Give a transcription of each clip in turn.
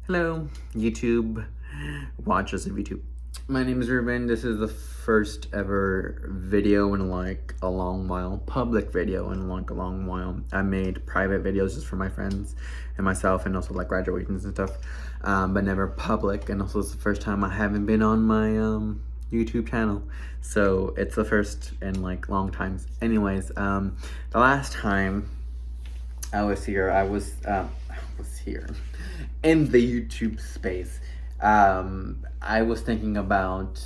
Hello, YouTube watchers of YouTube. My name is Ruben. This is the first ever video in a long while, public video in a long while. I made private videos just for my friends and myself, and also like graduations and stuff, but never public. And also it's the first time I haven't been on my YouTube channel, so it's the first in long times. Anyways, the last time I was here, I was here in the YouTube space. I was thinking about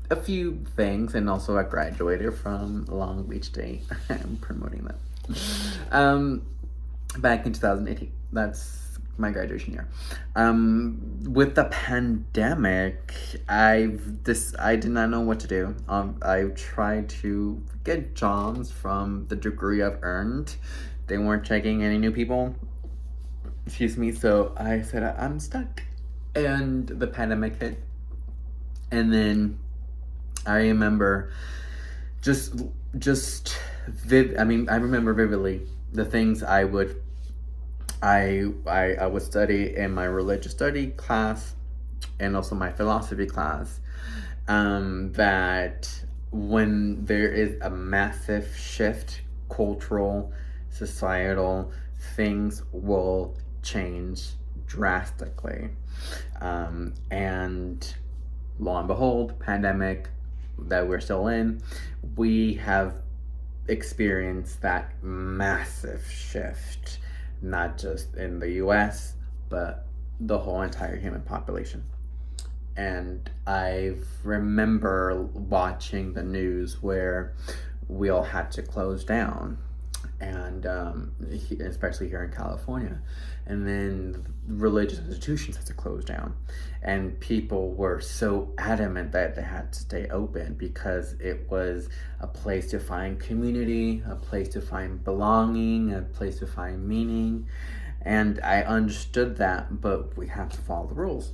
a few things, and also I graduated from Long Beach State. I'm promoting that. Back in 2018. That's my graduation year. With the pandemic, I did not know what to do. I tried to get jobs from the degree I've earned. They weren't taking any new people. Excuse me. So I said I'm stuck, and the pandemic hit. And then I remember I remember vividly the things I would study in my religious study class and also my philosophy class, that when there is a massive shift, cultural, societal, things will change drastically. And lo and behold, pandemic that we're still in, we have experienced that massive shift, not just in the US, but the whole entire human population. And I remember watching the news where we all had to close down, and especially here in California, and then religious institutions had to close down, and people were so adamant that they had to stay open because it was a place to find community, a place to find belonging, a place to find meaning. And I understood that, but we have to follow the rules.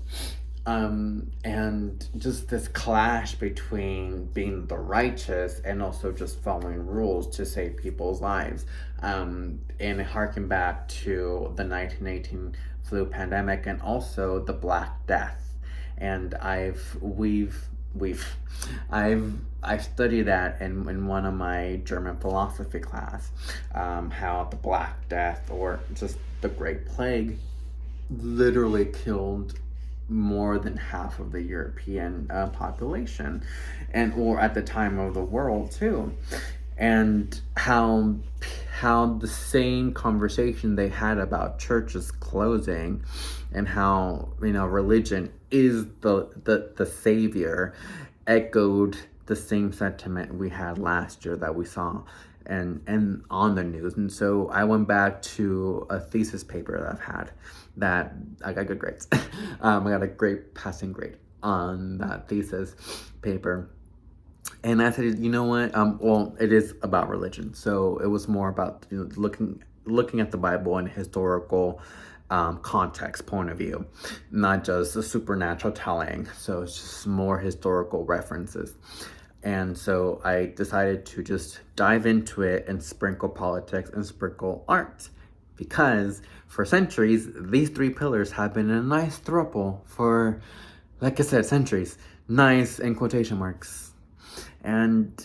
And just this clash between being the righteous and also just following rules to save people's lives. And it harkened back to the 1918 flu pandemic and also the Black Death. And I've studied that in one of my German philosophy class, how the Black Death, or just the Great Plague, literally killed more than half of the European population, or at the time of the world too. And how the same conversation they had about churches closing, and how religion is the savior, echoed the same sentiment we had last year that we saw and on the news. And so I went back to a thesis paper that I've had that I got good grades. I got a great passing grade on that thesis paper. And I said, you know what? Well, it is about religion, so it was more about looking at the Bible in a historical context point of view, not just a supernatural telling. So it's just more historical references. And so I decided to just dive into it and sprinkle politics and sprinkle art, because for centuries, these three pillars have been a nice throuple for, like I said, centuries. Nice in quotation marks. And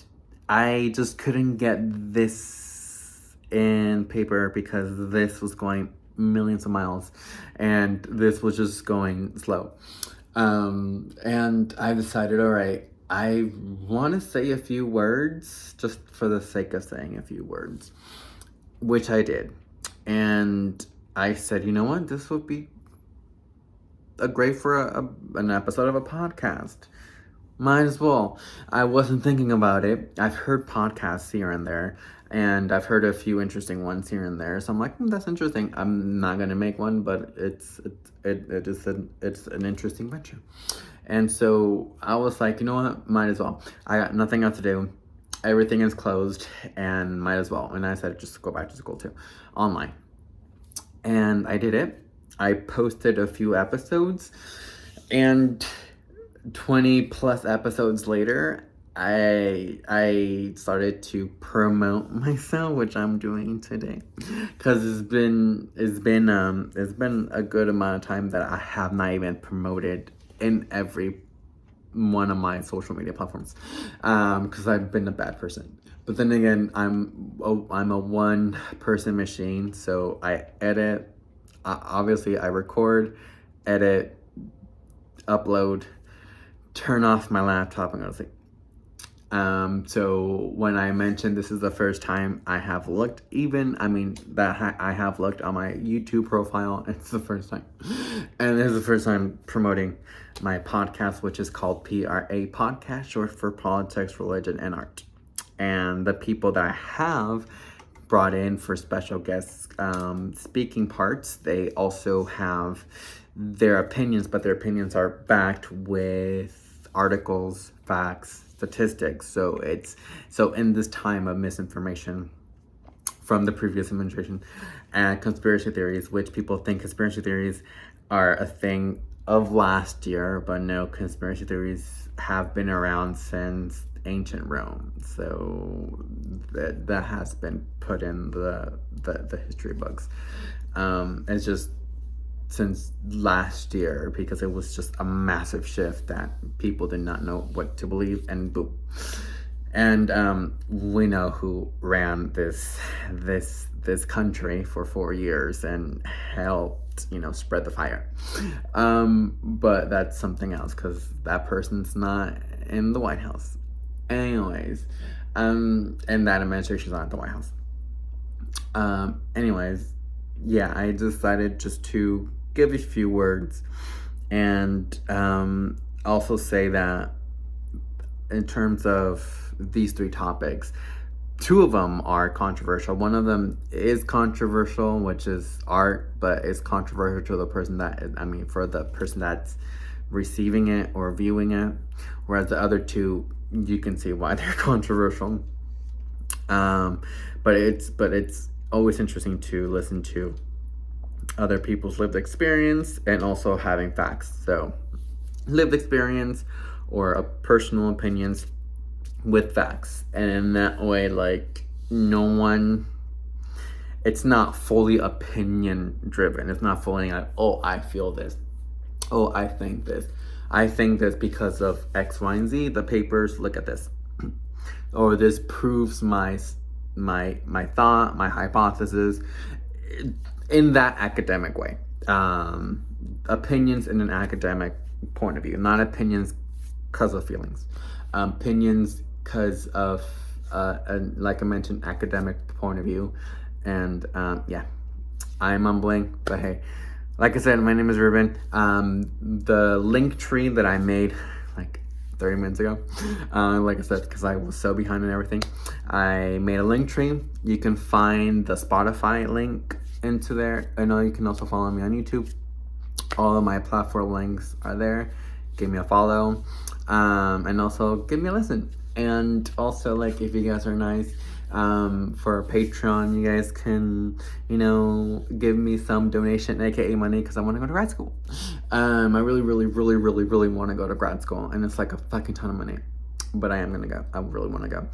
I just couldn't get this in paper because this was going millions of miles and this was just going slow. And I decided, all right, I want to say a few words just for the sake of saying a few words, which I did. And I said, you know what, this would be great for an episode of a podcast. Might as well. I wasn't thinking about it. I've heard podcasts here and there, and I've heard a few interesting ones here and there. So I'm like, that's interesting. I'm not gonna make one, but it's an interesting venture. And so I was like, you know what? Might as well. I got nothing else to do. Everything is closed, and might as well. And I said, just go back to school too, online. And I did it. I posted a few episodes, and 20 plus episodes later, I started to promote myself, which I'm doing today, because it's been a good amount of time that I have not even promoted in every one of my social media platforms, because I've been a bad person. But then again, I'm a one person machine, so I edit. Obviously, I record, edit, upload, turn off my laptop, and go to sleep. So when I mentioned this is the first time I have looked, I have looked on my YouTube profile, it's the first time. And this is the first time promoting my podcast, which is called P.R.A Podcast, short for Politics, Religion, and Art. And the people that I have brought in for special guests speaking parts, they also have their opinions, but their opinions are backed with articles, facts, statistics. So in this time of misinformation from the previous administration and conspiracy theories, which people think conspiracy theories are a thing of last year, but no, conspiracy theories have been around since ancient Rome. So that has been put in the history books. It's just since last year, because it was just a massive shift that people did not know what to believe, and boom. And we know who ran this country for 4 years and helped spread the fire. But that's something else, because that person's not in the White House anyways. And that administration's not at the White House. Anyways, yeah, I decided just to give a few words, and also say that in terms of these 3 topics, 2 of them are controversial. One of them is controversial, which is art, but it's controversial to the person for the person that's receiving it or viewing it. Whereas the other 2, you can see why they're controversial. But it's always interesting to listen to other people's lived experience and also having facts. So lived experience or personal opinions with facts, and in that way, it's not fully opinion driven. It's not fully like, oh, I feel this, oh, I think this because of X, Y, and Z. The papers look at this, or this proves my thought, my hypothesis, in that academic way. Opinions in an academic point of view, not opinions because of feelings. Opinions because of, like I mentioned, academic point of view. And yeah, I'm mumbling, but hey, like I said, my name is Ruben. The link tree that I made like 30 minutes ago, like I said, because I was so behind on everything, I made a link tree. You can find the Spotify link into there. I know you can also follow me on YouTube. All of my platform links are there. Give me a follow, and also give me a listen. And also, if you guys are nice, for Patreon, you guys can, give me some donation, aka money, because I want to go to grad school. I really, really, really, really, really want to go to grad school, and it's like a fucking ton of money. But I am gonna go. I really want to go,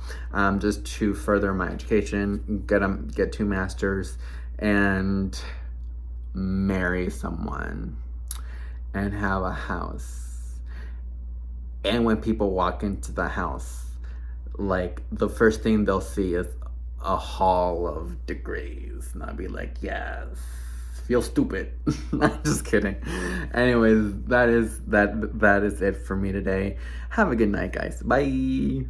just to further my education, get 2 masters, and marry someone, and have a house. And when people walk into the house, the first thing they'll see is a hall of degrees. And I'll be like, yes, feel stupid. I'm just kidding. Anyways, that is it for me today. Have a good night, guys. Bye.